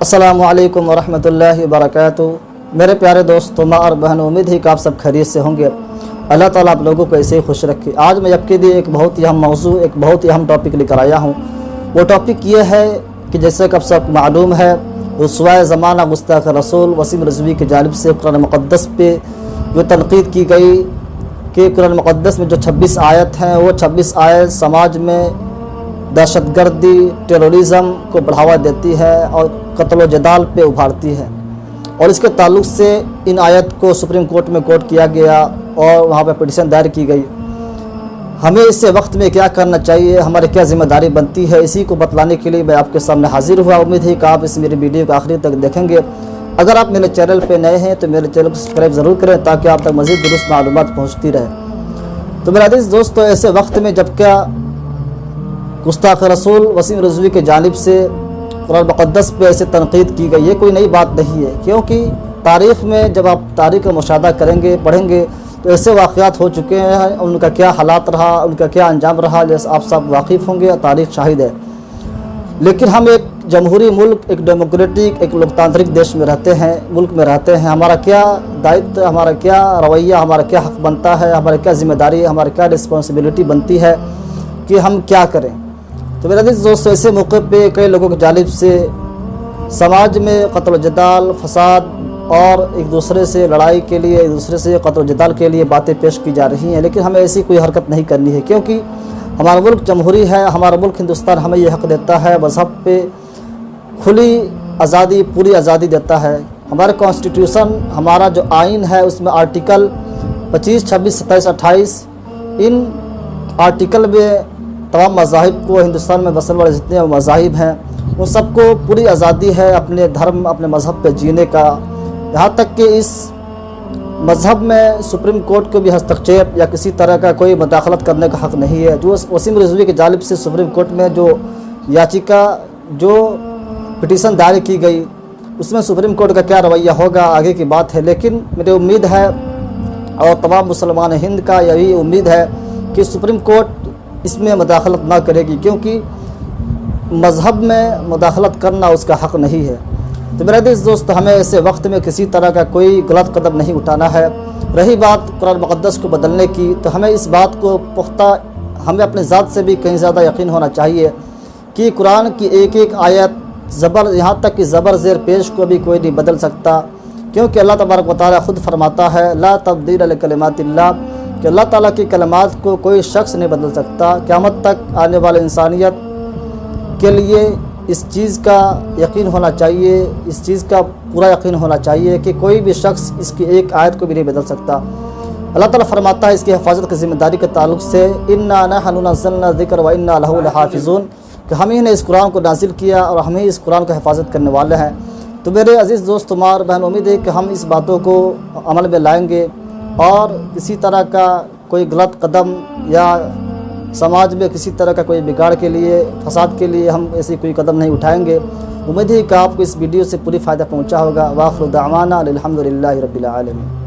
السلام علیکم ورحمۃ اللہ وبرکاتہ۔ میرے پیارے دوستوں ماں اور بہنوں، امید ہے کہ آپ سب خیریت سے ہوں گے۔ اللہ تعالیٰ آپ لوگوں کو ایسے ہی خوش رکھے۔ آج میں آپ کے لیے ایک بہت ہی اہم موضوع، ایک بہت ہی اہم ٹاپک لے کر آیا ہوں۔ وہ ٹاپک یہ ہے کہ جیسے کہ آپ سب معلوم ہے، رسوائے زمانہ مستاق رسول وسیم رضوی کی جانب سے قرآن مقدس پہ جو تنقید کی گئی کہ قرآن مقدس میں جو 26 آیت ہیں، وہ 26 آیت سماج میں دہشت گردی، ٹیرورزم کو بڑھاوا دیتی ہے اور قتل و جدال پہ ابھارتی ہے، اور اس کے تعلق سے ان آیت کو سپریم کورٹ میں کوٹ کیا گیا اور وہاں پہ پٹیشن دائر کی گئی۔ ہمیں اس سے وقت میں کیا کرنا چاہیے، ہماری کیا ذمہ داری بنتی ہے، اسی کو بتلانے کے لیے میں آپ کے سامنے حاضر ہوا۔ امید ہے کہ آپ اس میری ویڈیو کو آخری تک دیکھیں گے۔ اگر آپ میرے چینل پہ نئے ہیں تو میرے چینل کو سبسکرائب ضرور کریں تاکہ آپ تک مزید درست معلومات پہنچتی رہے۔ تو میرے عزیز دوستو، ایسے وقت میں جب کیا گستاخ رسول وسیم رضوی کی جانب سے قرآن مقدس پہ ایسے تنقید کی گئی، یہ کوئی نئی بات نہیں ہے، کیونکہ تاریخ میں جب آپ تاریخ کا مشاہدہ کریں گے، پڑھیں گے تو ایسے واقعات ہو چکے ہیں، ان کا کیا حالات رہا، ان کا کیا انجام رہا، جیسے آپ سب واقف ہوں گے، تاریخ شاہد ہے۔ لیکن ہم ایک جمہوری ملک، ایک ڈیموکریٹک، ایک لوکتانترک دیش میں رہتے ہیں، ملک میں رہتے ہیں۔ ہمارا کیا دائتو، ہمارا کیا رویہ، ہمارا کیا حق بنتا ہے، ہمارا کیا ذمہ داری ہے، ہماری کیا رسپانسبلٹی بنتی ہے کہ ہم کیا کریں۔ تو میرے عزیز دوستو، ایسے موقع پہ کئی لوگوں کی جانب سے سماج میں قتل و جدال، فساد اور ایک دوسرے سے لڑائی کے لیے، ایک دوسرے سے قتل و جدال کے لیے باتیں پیش کی جا رہی ہیں، لیکن ہمیں ایسی کوئی حرکت نہیں کرنی ہے، کیونکہ ہمارا ملک جمہوری ہے، ہمارا ملک ہندوستان ہمیں یہ حق دیتا ہے، مذہب پہ کھلی آزادی، پوری آزادی دیتا ہے۔ ہمارا کانسٹیٹیوشن، ہمارا جو آئین ہے، اس میں آرٹیکل 25، 26، 27، 28 ان آرٹیکل میں تمام مذاہب کو، ہندوستان میں بسنے والے جتنے مذاہب ہیں ان سب کو پوری آزادی ہے اپنے دھرم، اپنے مذہب پہ جینے کا۔ یہاں تک کہ اس مذہب میں سپریم کورٹ کو بھی ہستکچیپ یا کسی طرح کا کوئی مداخلت کرنے کا حق نہیں ہے۔ جو وسیم رضوی کی جانب سے سپریم کورٹ میں جو یاچیکا، جو پٹیشن دائر کی گئی، اس میں سپریم کورٹ کا کیا رویہ ہوگا آگے کی بات ہے، لیکن میری امید ہے اور تمام مسلمان ہند کا یہی امید ہے کہ سپریم کورٹ اس میں مداخلت نہ کرے گی، کیونکہ مذہب میں مداخلت کرنا اس کا حق نہیں ہے۔ تو میرے عزیز دوست، ہمیں ایسے وقت میں کسی طرح کا کوئی غلط قدم نہیں اٹھانا ہے۔ رہی بات قرآن مقدس کو بدلنے کی، تو ہمیں اس بات کو پختہ، ہمیں اپنے ذات سے بھی کہیں زیادہ یقین ہونا چاہیے کہ قرآن کی ایک ایک آیت، زبر، یہاں تک کہ زبر زیر پیش کو بھی کوئی نہیں بدل سکتا، کیونکہ اللہ تبارک و تعالیٰ خود فرماتا ہے لا تبدیل لکلمات اللہ، کہ اللہ تعالیٰ کی کلمات کو کوئی شخص نہیں بدل سکتا۔ قیامت تک آنے والے انسانیت کے لیے اس چیز کا یقین ہونا چاہیے، اس چیز کا پورا یقین ہونا چاہیے کہ کوئی بھی شخص اس کی ایک آیت کو بھی نہیں بدل سکتا۔ اللہ تعالیٰ فرماتا ہے اس کی حفاظت کی ذمہ داری کے تعلق سے انا نحن نزلنا الذکر وانا لہ لحافظون، کہ ہم ہی نے اس قرآن کو نازل کیا اور ہم ہی اس قرآن کا حفاظت کرنے والے ہیں۔ تو میرے عزیز دوست ماں اور بہن، امید ہے کہ ہم اس باتوں کو عمل میں لائیں گے اور کسی طرح کا کوئی غلط قدم یا سماج میں کسی طرح کا کوئی بگاڑ کے لیے، فساد کے لیے ہم ایسی کوئی قدم نہیں اٹھائیں گے۔ امید ہے کہ آپ کو اس ویڈیو سے پوری فائدہ پہنچا ہوگا۔ وآخر دعوانا الحمد للہ رب العالمین۔